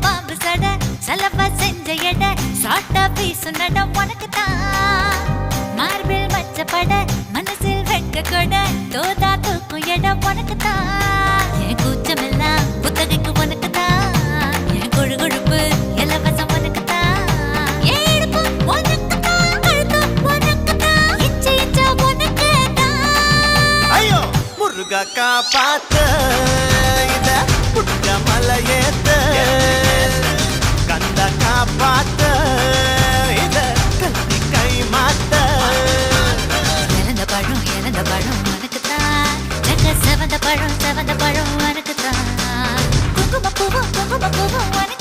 பாம்பு சட செலவ செஞ்ச எட சாட்டா பீசு நட உனக்குத்தான் மார்பில் மச்சப்பட மனசில் வெட்க கொட தோதா தூக்கும் எட உனக்குத்தான் என் கூச்சமெல்லாம் புத்தகைக்கு உனக்குத்தான் என் கொழு கொழுப்பு இலவசம் உனக்குத்தான் என் இடுப்பு உனக்குத்தான் கழுத்து உனக்குத்தான் இச்சை இச்சா உனக்குத்தான் ஐயோ முருகா காப்பாத்த இத புட்ட மலையேத்த கந்த காப்பாத்த இத கல்வி கை மாத்த இறந்த பழம் உனக்குத்தான் செவந்த பழம் உனக்குத்தான் குங்கும பூவும் உனக்கு